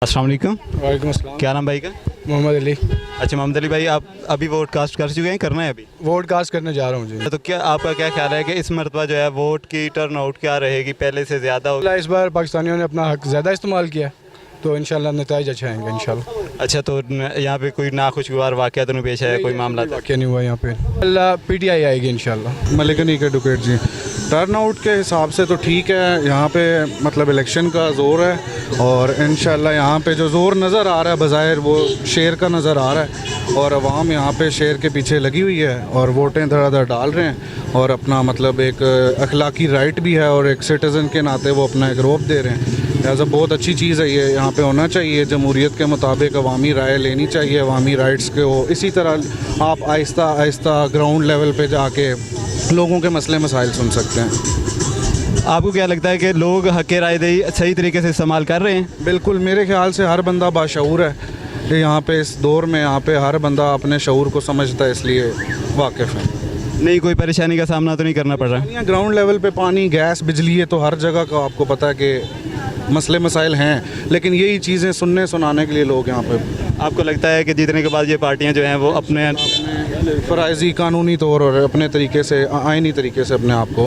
अस्सलाम वालेकुम। वालेकुम अस्सलाम। क्या नाम भाई का? मोहम्मद अली। अच्छा मोहम्मद अली भाई, आप अभी वोट कास्ट कर चुके हैं, करना है अभी? वोट कास्ट करने जा रहा हूँ जी। तो क्या आपका क्या ख्याल है कि इस मरतबा जो है वोट की टर्न आउट क्या रहेगी, पहले से ज़्यादा हो? इस बार पाकिस्तानियों ने अपना हक ज़्यादा इस्तेमाल किया, तो इंशाल्लाह नतीजे अच्छे आएंगे इंशाल्लाह। अच्छा, तो यहाँ पे कोई नाखुशगवार वाक़या तो नहीं पेश आया, कोई मामला था? क्या नहीं हुआ यहाँ पे? अल्लाह PTI आएगी इंशाल्लाह। मलिकन एडवोकेट जी, टर्न आउट के हिसाब से तो ठीक है। यहाँ पे मतलब इलेक्शन का ज़ोर है और इंशाल्लाह यहाँ पे जो ज़ोर नज़र आ रहा है बज़ाहिर वो शेर का नज़र आ रहा है और अवाम यहाँ पे शेर के पीछे लगी हुई है और वोटें धड़ाधड़ डाल रहे हैं और अपना मतलब एक अखलाकी राइट भी है और एक सिटीज़न के नाते वो अपना एक रोब दे रहे हैं। लिहाजा बहुत अच्छी चीज़ है ये, यहाँ पे होना चाहिए। जमहूरियत के मुताबिक अवामी राय लेनी चाहिए, अवामी राइट्स के हो। इसी तरह आप आहिस्ता आहिस्ता ग्राउंड लेवल पे जाके लोगों के मसले मसाइल सुन सकते हैं। आपको क्या लगता है कि लोग हक़ रायदही सही तरीके से इस्तेमाल कर रहे हैं? बिल्कुल, मेरे ख्याल से हर बंदा बाशऊर है कि यहाँ पे इस दौर में यहाँ पे हर बंदा अपने शऊर को समझता है, इसलिए वाकिफ़ है। नहीं, कोई परेशानी का सामना तो नहीं करना पड़ रहा? यहाँ ग्राउंड लेवल पे पानी, गैस, बिजली है तो हर जगह का आपको पता है कि मसले मसाइल हैं, लेकिन यही चीज़ें सुनने सुनाने के लिए लोग यहाँ पे। आपको लगता है कि जीतने के बाद ये पार्टियाँ जो हैं वो अपने फ़राइज़ी कानूनी तौर और अपने तरीके से, आइनी तरीके से अपने आप को